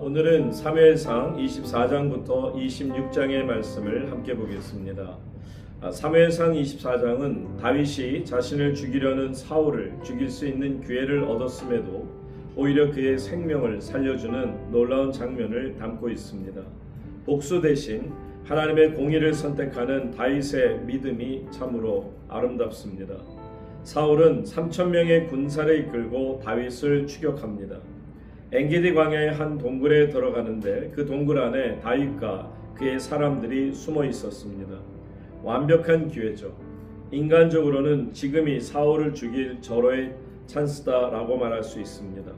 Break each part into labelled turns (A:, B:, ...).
A: 오늘은 사무엘상 24장부터 26장의 말씀을 함께 보겠습니다. 사무엘상 24장은 다윗이 자신을 죽이려는 사울을 죽일 수 있는 기회를 얻었음에도 오히려 그의 생명을 살려주는 놀라운 장면을 담고 있습니다. 복수 대신 하나님의 공의를 선택하는 다윗의 믿음이 참으로 아름답습니다. 사울은 3,000명의 군사를 이끌고 다윗을 추격합니다. 엔게디 광야의 한 동굴에 들어가는데 그 동굴 안에 다윗과 그의 사람들이 숨어 있었습니다. 완벽한 기회죠. 인간적으로는 지금이 사울을 죽일 절호의 찬스다라고 말할 수 있습니다.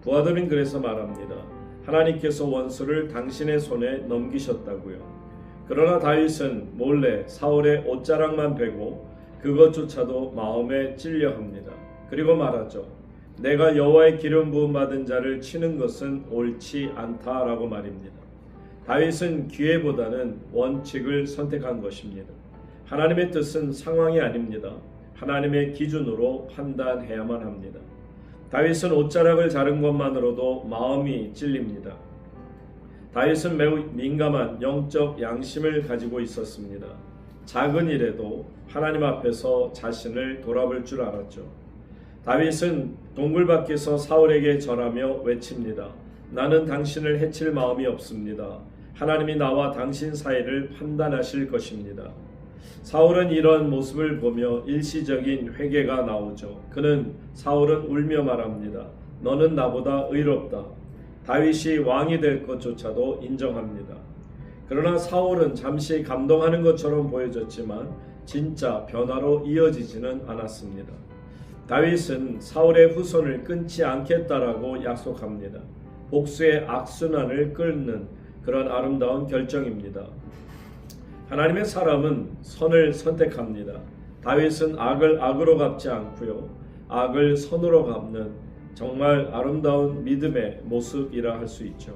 A: 부하들은 그래서 말합니다. 하나님께서 원수를 당신의 손에 넘기셨다고요. 그러나 다윗은 몰래 사울의 옷자락만 베고 그것조차도 마음에 찔려합니다. 그리고 말하죠. 내가 여호와의 기름 부음 받은 자를 치는 것은 옳지 않다라고 말입니다. 다윗은 기회보다는 원칙을 선택한 것입니다. 하나님의 뜻은 상황이 아닙니다. 하나님의 기준으로 판단해야만 합니다. 다윗은 옷자락을 자른 것만으로도 마음이 찔립니다. 다윗은 매우 민감한 영적 양심을 가지고 있었습니다. 작은 일에도 하나님 앞에서 자신을 돌아볼 줄 알았죠. 다윗은 동굴 밖에서 사울에게 절하며 외칩니다. 나는 당신을 해칠 마음이 없습니다. 하나님이 나와 당신 사이를 판단하실 것입니다. 사울은 이런 모습을 보며 일시적인 회개가 나오죠. 사울은 울며 말합니다. 너는 나보다 의롭다. 다윗이 왕이 될 것조차도 인정합니다. 그러나 사울은 잠시 감동하는 것처럼 보여졌지만 진짜 변화로 이어지지는 않았습니다. 다윗은 사울의 후손을 끊지 않겠다라고 약속합니다. 복수의 악순환을 끊는 그런 아름다운 결정입니다. 하나님의 사람은 선을 선택합니다. 다윗은 악을 악으로 갚지 않고요. 악을 선으로 갚는 정말 아름다운 믿음의 모습이라 할 수 있죠.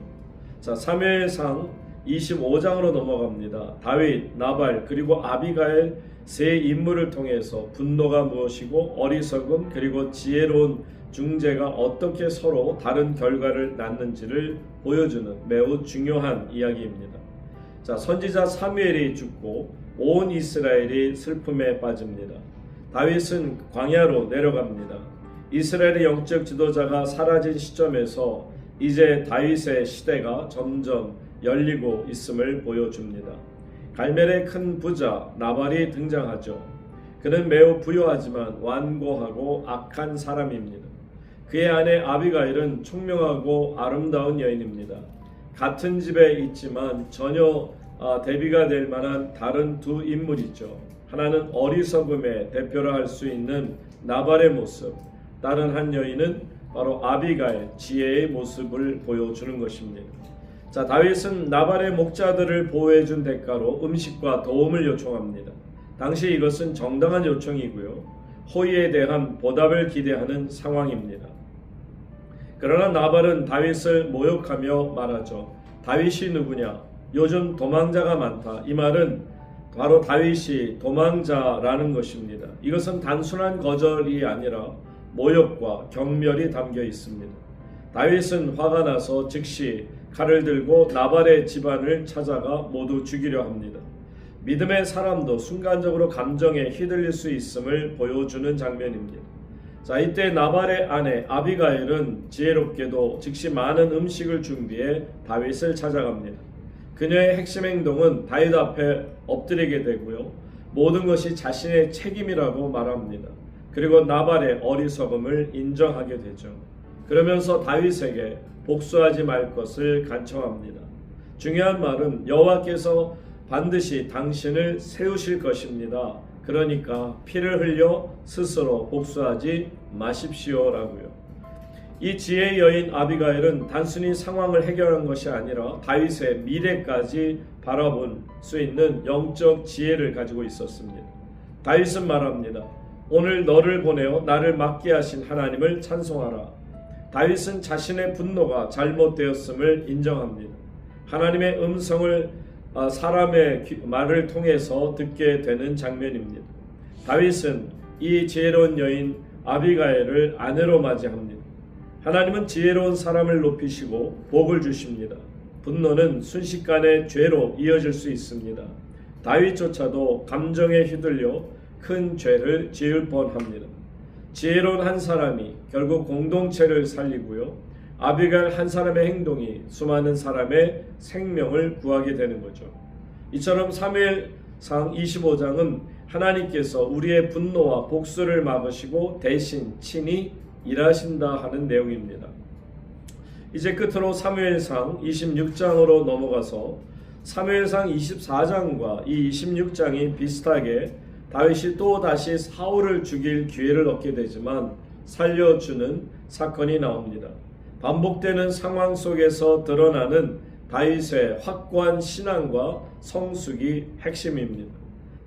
A: 사무엘상 25장으로 넘어갑니다. 다윗, 나발 그리고 아비가일 세 인물을 통해서 분노가 무엇이고 어리석음 그리고 지혜로운 중재가 어떻게 서로 다른 결과를 낳는지를 보여주는 매우 중요한 이야기입니다. 선지자 사무엘이 죽고 온 이스라엘이 슬픔에 빠집니다. 다윗은 광야로 내려갑니다. 이스라엘의 영적 지도자가 사라진 시점에서 이제 다윗의 시대가 점점 열리고 있음을 보여줍니다. 갈멜의 큰 부자 나발이 등장하죠. 그는 매우 부유하지만 완고하고 악한 사람입니다. 그의 아내 아비가일은 총명하고 아름다운 여인입니다. 같은 집에 있지만 전혀 대비가 될 만한 다른 두 인물이죠. 하나는 어리석음의 대표라 할 수 있는 나발의 모습, 다른 한 여인은 바로 아비가일 지혜의 모습을 보여주는 것입니다. 다윗은 나발의 목자들을 보호해준 대가로 음식과 도움을 요청합니다. 당시 이것은 정당한 요청이고요. 호의에 대한 보답을 기대하는 상황입니다. 그러나 나발은 다윗을 모욕하며 말하죠. 다윗이 누구냐? 요즘 도망자가 많다. 이 말은 바로 다윗이 도망자라는 것입니다. 이것은 단순한 거절이 아니라 모욕과 경멸이 담겨 있습니다. 다윗은 화가 나서 즉시 칼을 들고 나발의 집안을 찾아가 모두 죽이려 합니다. 믿음의 사람도 순간적으로 감정에 휘둘릴 수 있음을 보여주는 장면입니다. 이때 나발의 아내 아비가일은 지혜롭게도 즉시 많은 음식을 준비해 다윗을 찾아갑니다. 그녀의 핵심 행동은 다윗 앞에 엎드리게 되고요. 모든 것이 자신의 책임이라고 말합니다. 그리고 나발의 어리석음을 인정하게 되죠. 그러면서 다윗에게 복수하지 말 것을 간청합니다. 중요한 말은 여호와께서 반드시 당신을 세우실 것입니다. 그러니까 피를 흘려 스스로 복수하지 마십시오라고요. 이 지혜의 여인 아비가일은 단순히 상황을 해결한 것이 아니라 다윗의 미래까지 바라볼 수 있는 영적 지혜를 가지고 있었습니다. 다윗은 말합니다. 오늘 너를 보내어 나를 맡게 하신 하나님을 찬송하라. 다윗은 자신의 분노가 잘못되었음을 인정합니다. 하나님의 음성을 사람의 말을 통해서 듣게 되는 장면입니다. 다윗은 이 지혜로운 여인 아비가일을 아내로 맞이합니다. 하나님은 지혜로운 사람을 높이시고 복을 주십니다. 분노는 순식간에 죄로 이어질 수 있습니다. 다윗조차도 감정에 휘둘려 큰 죄를 지을 뻔합니다. 지혜로운 한 사람이 결국 공동체를 살리고요. 아비갈 한 사람의 행동이 수많은 사람의 생명을 구하게 되는 거죠. 이처럼 사무엘상 25장은 하나님께서 우리의 분노와 복수를 막으시고 대신 친히 일하신다 하는 내용입니다. 이제 끝으로 사무엘상 26장으로 넘어가서 사무엘상 24장과 이 26장이 비슷하게 다윗이 또 다시 사울을 죽일 기회를 얻게 되지만 살려주는 사건이 나옵니다. 반복되는 상황 속에서 드러나는 다윗의 확고한 신앙과 성숙이 핵심입니다.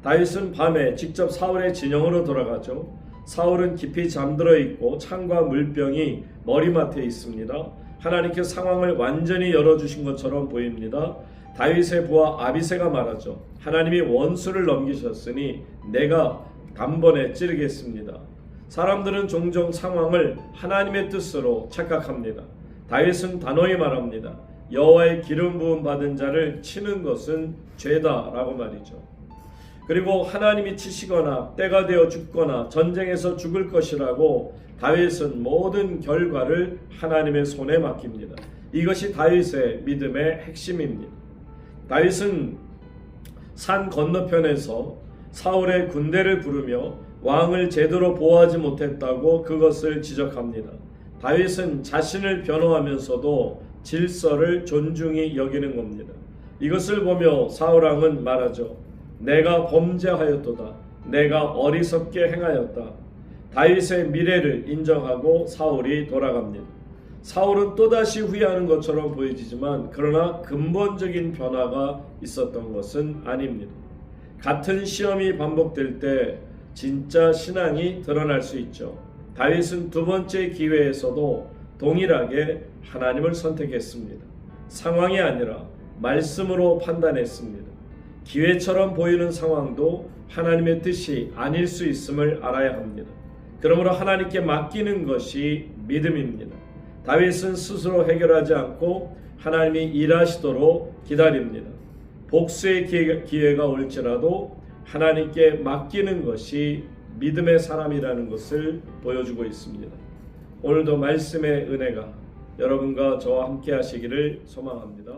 A: 다윗은 밤에 직접 사울의 진영으로 돌아가죠. 사울은 깊이 잠들어 있고 창과 물병이 머리맡에 있습니다. 하나님께 상황을 완전히 열어주신 것처럼 보입니다. 다윗의 부하 아비새가 말하죠. 하나님이 원수를 넘기셨으니 내가 단번에 찌르겠습니다. 사람들은 종종 상황을 하나님의 뜻으로 착각합니다. 다윗은 단호히 말합니다. 여호와의 기름 부음 받은 자를 치는 것은 죄다라고 말이죠. 그리고 하나님이 치시거나 때가 되어 죽거나 전쟁에서 죽을 것이라고 다윗은 모든 결과를 하나님의 손에 맡깁니다. 이것이 다윗의 믿음의 핵심입니다. 다윗은 산 건너편에서 사울의 군대를 부르며 왕을 제대로 보호하지 못했다고 그것을 지적합니다. 다윗은 자신을 변호하면서도 질서를 존중히 여기는 겁니다. 이것을 보며 사울왕은 말하죠. 내가 범죄하였도다. 내가 어리석게 행하였다. 다윗의 미래를 인정하고 사울이 돌아갑니다. 사울은 또다시 후회하는 것처럼 보여지지만 그러나 근본적인 변화가 있었던 것은 아닙니다. 같은 시험이 반복될 때 진짜 신앙이 드러날 수 있죠. 다윗은 두 번째 기회에서도 동일하게 하나님을 선택했습니다. 상황이 아니라 말씀으로 판단했습니다. 기회처럼 보이는 상황도 하나님의 뜻이 아닐 수 있음을 알아야 합니다. 그러므로 하나님께 맡기는 것이 믿음입니다. 다윗은 스스로 해결하지 않고 하나님이 일하시도록 기다립니다. 복수의 기회가 올지라도 하나님께 맡기는 것이 믿음의 사람이라는 것을 보여주고 있습니다. 오늘도 말씀의 은혜가 여러분과 저와 함께 하시기를 소망합니다.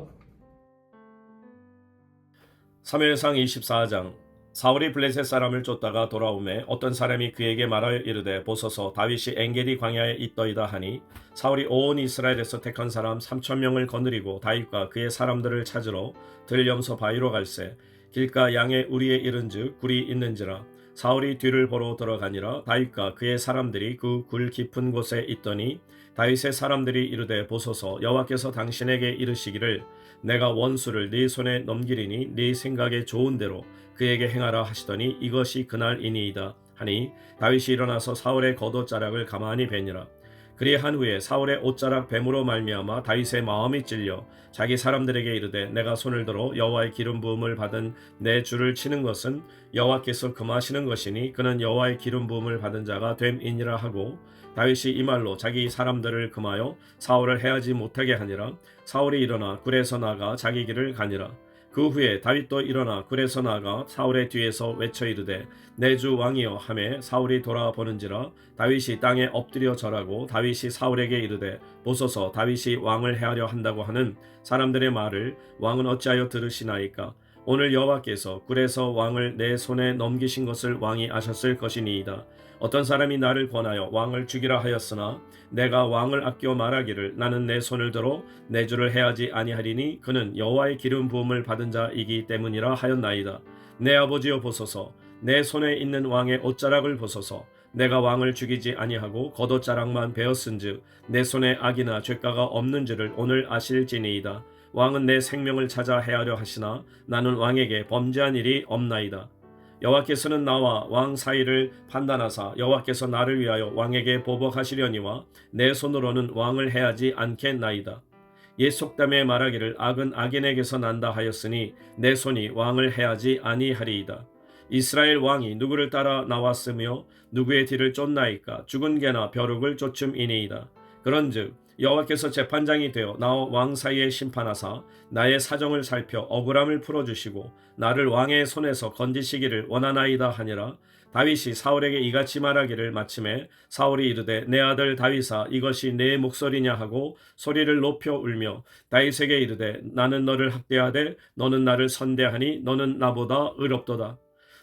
A: 사무엘상 24장. 사울이 블레셋 사람을 쫓다가 돌아오매 어떤 사람이 그에게 말하여 이르되 보소서 다윗이 엔게디 광야에 있더이다 하니 사울이 온 이스라엘에서 택한 사람 3,000명을 거느리고 다윗과 그의 사람들을 찾으러 들염소 바위로 갈새 길가 양의 우리에 이른즉 굴이 있는지라 사울이 뒤를 보러 들어가니라 다윗과 그의 사람들이 그 굴 깊은 곳에 있더니 다윗의 사람들이 이르되 보소서 여호와께서 당신에게 이르시기를 내가 원수를 네 손에 넘기리니 네 생각에 좋은 대로 그에게 행하라 하시더니 이것이 그날이니이다 하니 다윗이 일어나서 사울의 겉옷자락을 가만히 베니라. 그리한 후에 사울의 옷자락 뱀으로 말미암아 다윗의 마음이 찔려 자기 사람들에게 이르되 내가 손을 들어 여호와의 기름 부음을 받은 내 주를 치는 것은 여호와께서 금하시는 것이니 그는 여호와의 기름 부음을 받은 자가 됨이니라 하고 다윗이 이 말로 자기 사람들을 금하여 사울을 해하지 못하게 하니라. 사울이 일어나 굴에서 나가 자기 길을 가니라. 그 후에 다윗도 일어나 굴에서 나가 사울의 뒤에서 외쳐 이르되 내 주 왕이여 하매 사울이 돌아보는지라 다윗이 땅에 엎드려 절하고 다윗이 사울에게 이르되 보소서 다윗이 왕을 해하려 한다고 하는 사람들의 말을 왕은 어찌하여 들으시나이까. 오늘 여호와께서 굴에서 왕을 내 손에 넘기신 것을 왕이 아셨을 것이니이다. 어떤 사람이 나를 권하여 왕을 죽이라 하였으나 내가 왕을 아껴 말하기를 나는 내 손을 들어 내 주를 해하지 아니하리니 그는 여호와의 기름 부음을 받은 자이기 때문이라 하였나이다. 내 아버지여 보소서 내 손에 있는 왕의 옷자락을 보소서 내가 왕을 죽이지 아니하고 겉옷자락만 베었은즉 내 손에 악이나 죄가가 없는지를 오늘 아실지니이다. 왕은 내 생명을 찾아 해하려 하시나 나는 왕에게 범죄한 일이 없나이다. 여호와께서는 나와 왕 사이를 판단하사 여호와께서 나를 위하여 왕에게 보복하시려니와 내 손으로는 왕을 해하지 않겠나이다. 옛 속담에 말하기를 악은 악인에게서 난다 하였으니 내 손이 왕을 해하지 아니하리이다. 이스라엘 왕이 누구를 따라 나왔으며 누구의 뒤를 쫓나이까. 죽은 개나 벼룩을 쫓음이니이다. 그런즉 여호와께서 재판장이 되어 나와 왕 사이에 심판하사 나의 사정을 살펴 억울함을 풀어주시고 나를 왕의 손에서 건지시기를 원하나이다 하니라. 다윗이 사울에게 이같이 말하기를 마침에 사울이 이르되 내 아들 다윗아 이것이 내 목소리냐 하고 소리를 높여 울며 다윗에게 이르되 나는 너를 학대하되 너는 나를 선대하니 너는 나보다 의롭도다.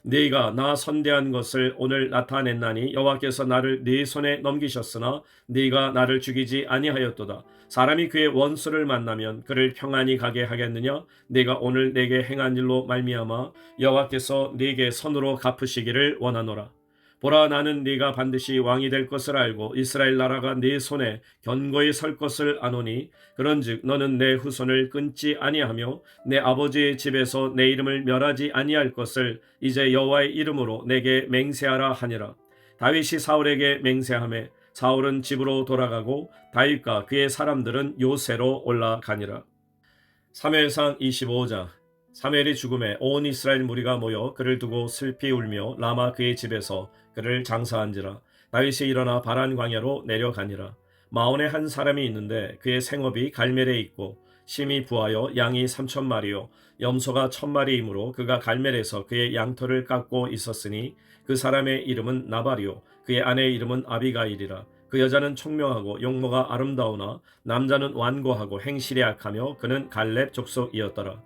A: 네가 나 선대한 것을 오늘 나타냈나니 여호와께서 나를 네 손에 넘기셨으나 네가 나를 죽이지 아니하였도다. 사람이 그의 원수를 만나면 그를 평안히 가게 하겠느냐? 네가 오늘 내게 행한 일로 말미암아 여호와께서 네게 선으로 갚으시기를 원하노라. 보라 나는 네가 반드시 왕이 될 것을 알고 이스라엘 나라가 네 손에 견고히 설 것을 아노니 그런즉 너는 내 후손을 끊지 아니하며 내 아버지의 집에서 내 이름을 멸하지 아니할 것을 이제 여호와의 이름으로 내게 맹세하라 하니라. 다윗이 사울에게 맹세하매 사울은 집으로 돌아가고 다윗과 그의 사람들은 요새로 올라가니라. 사무엘상 25장. 사무엘이 죽음에 온 이스라엘 무리가 모여 그를 두고 슬피 울며 라마 그의 집에서 그를 장사한지라. 다윗이 일어나 바란 광야로 내려가니라. 마온에 한 사람이 있는데 그의 생업이 갈멜에 있고 심이 부하여 양이 3,000마리요 염소가 1,000마리이므로 그가 갈멜에서 그의 양털을 깎고 있었으니 그 사람의 이름은 나발이요 그의 아내의 이름은 아비가일이라. 그 여자는 총명하고 용모가 아름다우나 남자는 완고하고 행실이 악하며 그는 갈렙 족속이었더라.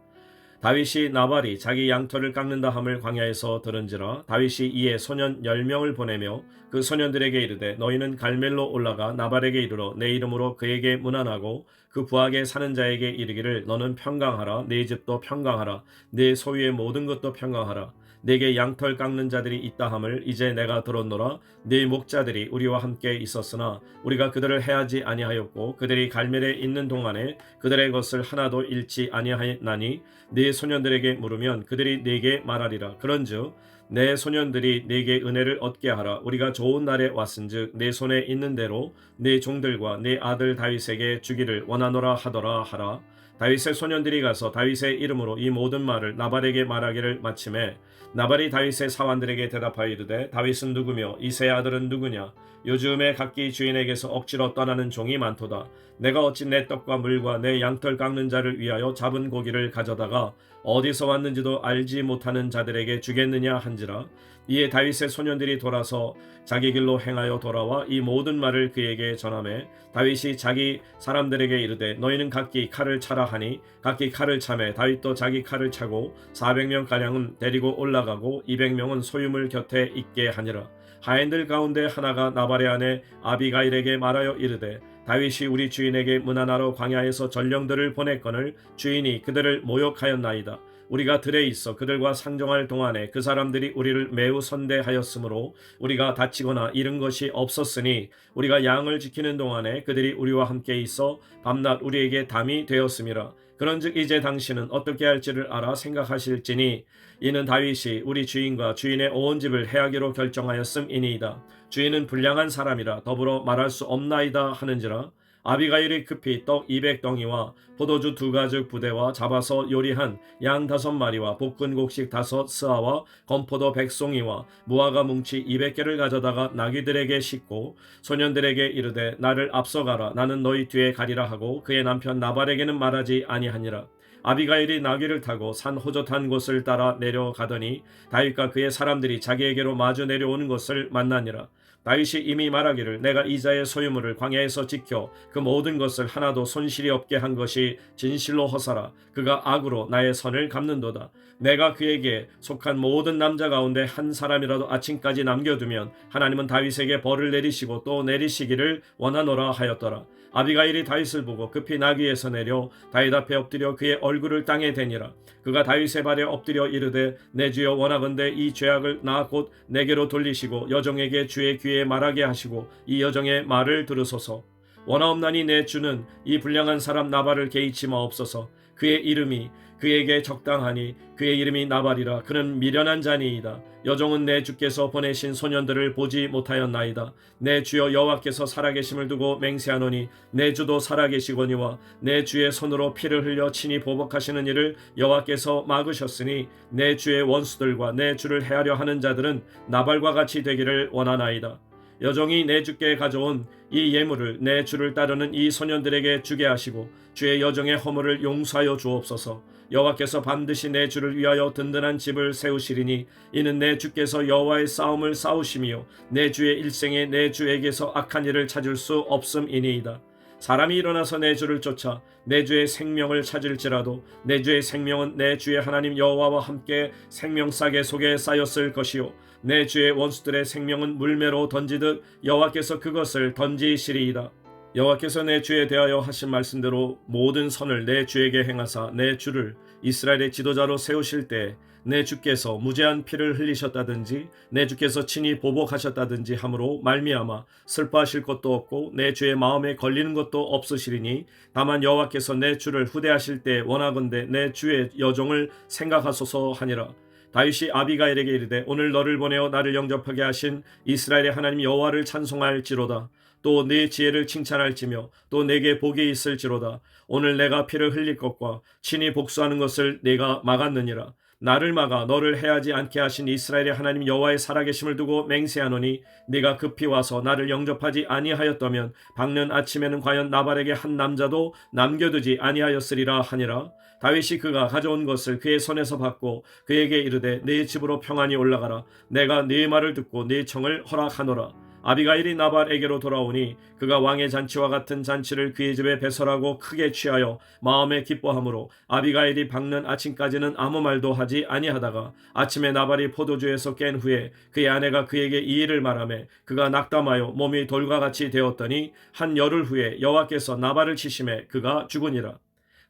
A: 다윗이 나발이 자기 양털을 깎는다 함을 광야에서 들은지라. 다윗이 이에 소년 10명을 보내며 그 소년들에게 이르되 너희는 갈멜로 올라가 나발에게 이르러 내 이름으로 그에게 문안하고 그 부하게 사는 자에게 이르기를 너는 평강하라. 네 집도 평강하라. 네 소유의 모든 것도 평강하라. 내게 양털 깎는 자들이 있다 함을 이제 내가 들었노라. 네 목자들이 우리와 함께 있었으나 우리가 그들을 해하지 아니하였고 그들이 갈멜에 있는 동안에 그들의 것을 하나도 잃지 아니하였나니 네 소년들에게 물으면 그들이 네게 말하리라. 그런즉 내 소년들이 네게 은혜를 얻게 하라. 우리가 좋은 날에 왔은즉 내 손에 있는 대로 네 종들과 네 아들 다윗에게 주기를 원하노라 하더라 하라. 다윗의 소년들이 가서 다윗의 이름으로 이 모든 말을 나발에게 말하기를 마침에 나발이 다윗의 사환들에게 대답하여 이르되 다윗은 누구며 이새의 아들은 누구냐? 요즘에 각기 주인에게서 억지로 떠나는 종이 많도다. 내가 어찌 내 떡과 물과 내 양털 깎는 자를 위하여 잡은 고기를 가져다가 어디서 왔는지도 알지 못하는 자들에게 주겠느냐 한지라. 이에 다윗의 소년들이 돌아서 자기 길로 행하여 돌아와 이 모든 말을 그에게 전하매 다윗이 자기 사람들에게 이르되 너희는 각기 칼을 차라 하니 각기 칼을 차매 다윗도 자기 칼을 차고 400명 가량은 데리고 올라가고 200명은 소유물 곁에 있게 하니라. 하인들 가운데 하나가 나발의 아내 아비가일에게 말하여 이르되 다윗이 우리 주인에게 문안하러 광야에서 전령들을 보냈거늘 주인이 그들을 모욕하였나이다. 우리가 들에 있어 그들과 상종할 동안에 그 사람들이 우리를 매우 선대하였으므로 우리가 다치거나 잃은 것이 없었으니 우리가 양을 지키는 동안에 그들이 우리와 함께 있어 밤낮 우리에게 담이 되었음이라. 그런즉 이제 당신은 어떻게 할지를 알아 생각하실지니 이는 다윗이 우리 주인과 주인의 온 집을 해하기로 결정하였음이니이다. 주인은 불량한 사람이라 더불어 말할 수 없나이다 하는지라. 아비가일이 급히 떡 200덩이와 포도주 2가죽 부대와 잡아서 요리한 양 5마리와 볶은 곡식 5스아와 건포도 100송이와 무화과 뭉치 200개를 가져다가 나귀들에게 싣고 소년들에게 이르되 나를 앞서가라 나는 너희 뒤에 가리라 하고 그의 남편 나발에게는 말하지 아니하니라. 아비가일이 나귀를 타고 산 호젓한 곳을 따라 내려가더니 다윗과 그의 사람들이 자기에게로 마주 내려오는 것을 만나니라. 다윗이 이미 말하기를 내가 이자의 소유물을 광야에서 지켜 그 모든 것을 하나도 손실이 없게 한 것이 진실로 허사라. 그가 악으로 나의 선을 갚는도다. 내가 그에게 속한 모든 남자 가운데 한 사람이라도 아침까지 남겨두면 하나님은 다윗에게 벌을 내리시고 또 내리시기를 원하노라 하였더라. 아비가일이 다윗을 보고 급히 나귀에서 내려 다윗 앞에 엎드려 그의 얼굴을 땅에 대니라. 그가 다윗의 발에 엎드려 이르되 내 주여 원하건대 이 죄악을 나 곧 내게로 돌리시고 여종에게 주의 귀에 말하게 하시고 이 여종의 말을 들으소서. 원하옵나니 내 주는 이 불량한 사람 나발을 개의치 마옵소서. 그의 이름이 그에게 적당하니 그의 이름이 나발이라. 그는 미련한 자니이다. 여종은 내 주께서 보내신 소년들을 보지 못하였나이다. 내 주여 여호와께서 살아계심을 두고 맹세하노니 내 주도 살아계시거니와 내 주의 손으로 피를 흘려 친히 보복하시는 일을 여호와께서 막으셨으니 내 주의 원수들과 내 주를 해하려 하는 자들은 나발과 같이 되기를 원하나이다. 여종이 내 주께 가져온 이 예물을 내 주를 따르는 이 소년들에게 주게 하시고 주의 여종의 허물을 용서하여 주옵소서. 여호와께서 반드시 내 주를 위하여 든든한 집을 세우시리니 이는 내 주께서 여호와의 싸움을 싸우시며 내 주의 일생에 내 주에게서 악한 일을 찾을 수 없음이니이다. 사람이 일어나서 내 주를 쫓아 내 주의 생명을 찾을지라도 내 주의 생명은 내 주의 하나님 여호와와 함께 생명싸개 속에 쌓였을 것이요 내 주의 원수들의 생명은 물매로 던지듯 여호와께서 그것을 던지시리이다. 여호와께서 내 주에 대하여 하신 말씀대로 모든 선을 내 주에게 행하사 내 주를 이스라엘의 지도자로 세우실 때 내 주께서 무죄한 피를 흘리셨다든지 내 주께서 친히 보복하셨다든지 함으로 말미암아 슬퍼하실 것도 없고 내 주의 마음에 걸리는 것도 없으시리니 다만 여호와께서 내 주를 후대하실 때 원하건대 내 주의 여종을 생각하소서 하니라. 다윗이 아비가일에게 이르되 오늘 너를 보내어 나를 영접하게 하신 이스라엘의 하나님 여호와를 찬송할지로다. 또 네 지혜를 칭찬할지며 또 내게 복이 있을지로다. 오늘 내가 피를 흘릴 것과 친히 복수하는 것을 내가 막았느니라. 나를 막아 너를 해하지 않게 하신 이스라엘의 하나님 여호와의 살아계심을 두고 맹세하노니 네가 급히 와서 나를 영접하지 아니하였다면 밝는 아침에는 과연 나발에게 한 남자도 남겨두지 아니하였으리라 하니라. 다윗이 그가 가져온 것을 그의 손에서 받고 그에게 이르되 네 집으로 평안히 올라가라. 내가 네 말을 듣고 네 청을 허락하노라. 아비가일이 나발에게로 돌아오니 그가 왕의 잔치와 같은 잔치를 그의 집에 배설하고 크게 취하여 마음에 기뻐하므로 아비가일이 밝는 아침까지는 아무 말도 하지 아니하다가 아침에 나발이 포도주에서 깬 후에 그의 아내가 그에게 이 일을 말하매 그가 낙담하여 몸이 돌과 같이 되었더니 한 열흘 후에 여호와께서 나발을 치심에 그가 죽으니라.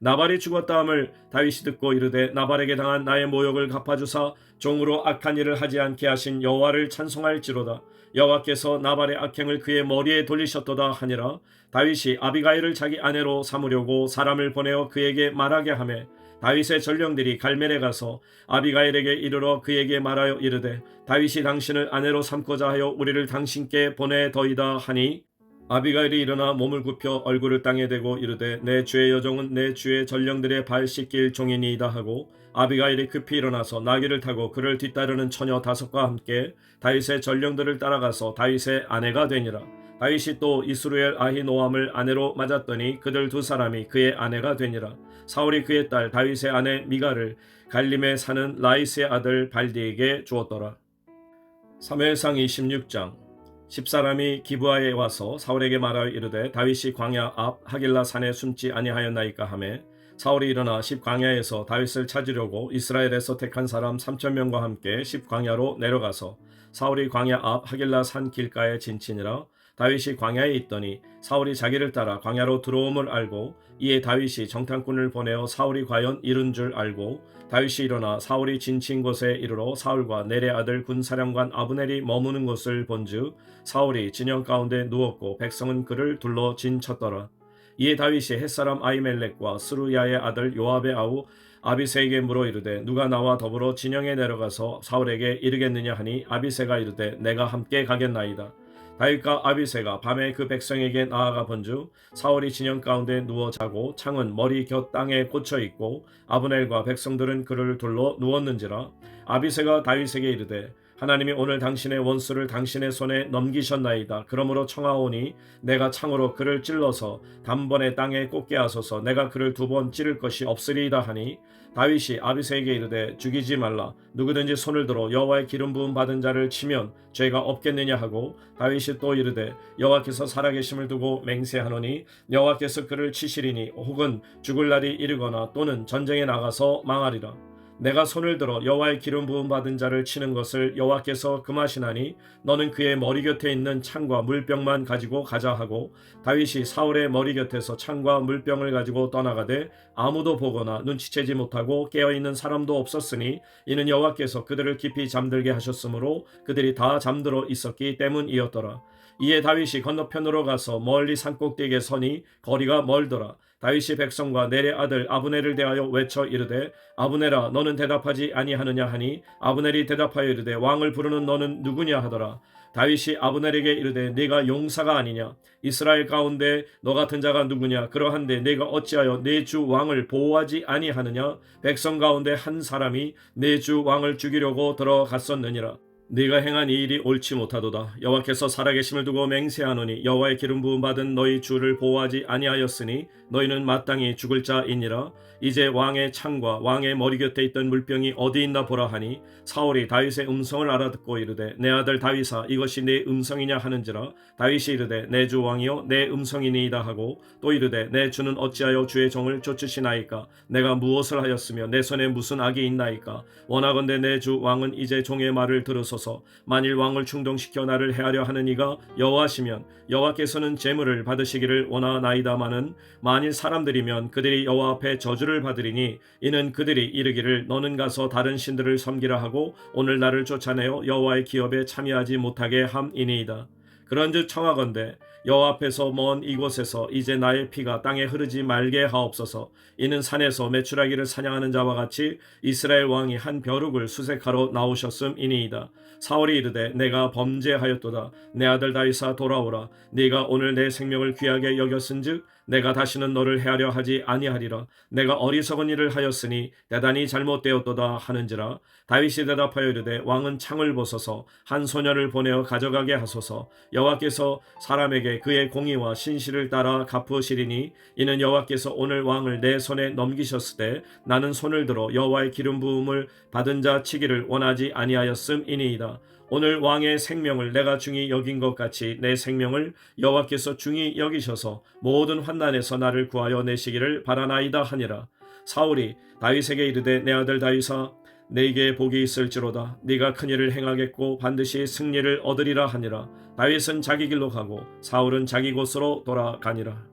A: 나발이 죽었다함을 다윗이 듣고 이르되 나발에게 당한 나의 모욕을 갚아주사 종으로 악한 일을 하지 않게 하신 여호와를 찬송할지로다. 여호와께서 나발의 악행을 그의 머리에 돌리셨도다 하니라. 다윗이 아비가일을 자기 아내로 삼으려고 사람을 보내어 그에게 말하게 하매 다윗의 전령들이 갈멜에 가서 아비가일에게 이르러 그에게 말하여 이르되 다윗이 당신을 아내로 삼고자 하여 우리를 당신께 보내더이다 하니 아비가일이 일어나 몸을 굽혀 얼굴을 땅에 대고 이르되 내 주의 여종은 내 주의 전령들의 발 씻길 종이니이다 하고 아비가일이 급히 일어나서 나귀를 타고 그를 뒤따르는 처녀 5과 함께 다윗의 전령들을 따라가서 다윗의 아내가 되니라. 다윗이 또 이스루엘 아히노암을 아내로 맞았더니 그들 2사람이 그의 아내가 되니라. 사울이 그의 딸 다윗의 아내 미가를 갈림에 사는 라이스의 아들 발디에게 주었더라. 사무엘상 26장 10사람이 기브아에 와서 사울에게 말하여 이르되 다윗이 광야 앞 하길라 산에 숨지 아니하였나이까 하매 사울이 일어나 10광야에서 다윗을 찾으려고 이스라엘에서 택한 사람 3,000명과 함께 10광야로 내려가서 사울이 광야 앞 하길라 산 길가에 진치니라. 다윗이 광야에 있더니 사울이 자기를 따라 광야로 들어옴을 알고 이에 다윗이 정탐꾼을 보내어 사울이 과연 이른 줄 알고 다윗이 일어나 사울이 진친 곳에 이르러 사울과 넬의 아들 군사령관 아브넬이 머무는 곳을 본즉 사울이 진영 가운데 누웠고 백성은 그를 둘러 진쳤더라. 이에 다윗이 햇사람 아히멜렉과 스루야의 아들 요압의 아우 아비새에게 물어 이르되 누가 나와 더불어 진영에 내려가서 사울에게 이르겠느냐 하니 아비새가 이르되 내가 함께 가겠나이다. 다윗과 아비새가 밤에 그 백성에게 나아가 본즉 사울이 진영 가운데 누워 자고 창은 머리 곁 땅에 꽂혀 있고 아브넬과 백성들은 그를 둘러 누웠는지라. 아비새가 다윗에게 이르되 하나님이 오늘 당신의 원수를 당신의 손에 넘기셨나이다. 그러므로 청하오니 내가 창으로 그를 찔러서 단번에 땅에 꽂게 하소서. 내가 그를 2번 찌를 것이 없으리이다 하니 다윗이 아비새에게 이르되 죽이지 말라. 누구든지 손을 들어 여호와의 기름 부음 받은 자를 치면 죄가 없겠느냐 하고 다윗이 또 이르되 여호와께서 살아계심을 두고 맹세하노니 여호와께서 그를 치시리니 혹은 죽을 날이 이르거나 또는 전쟁에 나가서 망하리라. 내가 손을 들어 여호와의 기름 부음 받은 자를 치는 것을 여호와께서 금하시나니 너는 그의 머리 곁에 있는 창과 물병만 가지고 가자 하고 다윗이 사울의 머리 곁에서 창과 물병을 가지고 떠나가되 아무도 보거나 눈치채지 못하고 깨어있는 사람도 없었으니 이는 여호와께서 그들을 깊이 잠들게 하셨으므로 그들이 다 잠들어 있었기 때문이었더라. 이에 다윗이 건너편으로 가서 멀리 산꼭대기에 서니 거리가 멀더라. 다윗이 백성과 넬의 아들 아브넬을 대하여 외쳐 이르되 아브넬아 너는 대답하지 아니하느냐 하니 아브넬이 대답하여 이르되 왕을 부르는 너는 누구냐 하더라. 다윗이 아브넬에게 이르되 네가 용사가 아니냐 이스라엘 가운데 너 같은 자가 누구냐 그러한데 네가 어찌하여 내 주 왕을 보호하지 아니하느냐 백성 가운데 한 사람이 내 주 왕을 죽이려고 들어갔었느니라. 네가 행한 이 일이 옳지 못하도다. 여호와께서 살아계심을 두고 맹세하노니 여호와의 기름 부음 받은 너희 주를 보호하지 아니하였으니 너희는 마땅히 죽을 자이니라. 이제 왕의 창과 왕의 머리 곁에 있던 물병이 어디 있나 보라 하니 사울이 다윗의 음성을 알아듣고 이르되 내 아들 다윗아 이것이 네 음성이냐 하는지라. 다윗이 이르되 내 주 왕이여 내 음성이니이다 하고 또 이르되 내 주는 어찌하여 주의 종을 쫓으시나이까. 내가 무엇을 하였으며 내 손에 무슨 악이 있나이까. 원하건대 내 주 왕은 이제 종의 말을 들으소서. 만일 왕을 충동시켜 나를 해하려 하는 이가 여호와시면 여호와께서는 재물을 받으시기를 원하나이다마는 만일 사람들이면 그들이 여호와 앞에 저주를 받으리니 이는 그들이 이르기를 너는 가서 다른 신들을 섬기라 하고 오늘 나를 쫓아내어 여호와의 기업에 참여하지 못하게 함이니이다. 그런즉 청하건대 여호와 앞에서 먼 이곳에서 이제 나의 피가 땅에 흐르지 말게 하옵소서. 이는 산에서 메추라기를 사냥하는 자와 같이 이스라엘 왕이 한 벼룩을 수색하러 나오셨음이니이다. 사울이 이르되 내가 범죄하였도다. 내 아들 다윗아 돌아오라. 네가 오늘 내 생명을 귀하게 여겼은즉 내가 다시는 너를 해하려 하지 아니하리라. 내가 어리석은 일을 하였으니 대단히 잘못되었도다 하는지라. 다윗이 대답하여 이르되 왕은 창을 벗어서 한 소녀를 보내어 가져가게 하소서. 여호와께서 사람에게 그의 공의와 신실을 따라 갚으시리니 이는 여호와께서 오늘 왕을 내 손에 넘기셨을 때 나는 손을 들어 여호와의 기름 부음을 받은 자 치기를 원하지 아니하였음이니이다. 오늘 왕의 생명을 내가 중히 여긴 것 같이 내 생명을 여호와께서 중히 여기셔서 모든 환난에서 나를 구하여 내시기를 바라나이다 하니라. 사울이 다윗에게 이르되 내 아들 다윗아 네게 복이 있을지로다. 네가 큰 일을 행하겠고 반드시 승리를 얻으리라 하니라. 다윗은 자기 길로 가고 사울은 자기 곳으로 돌아가니라.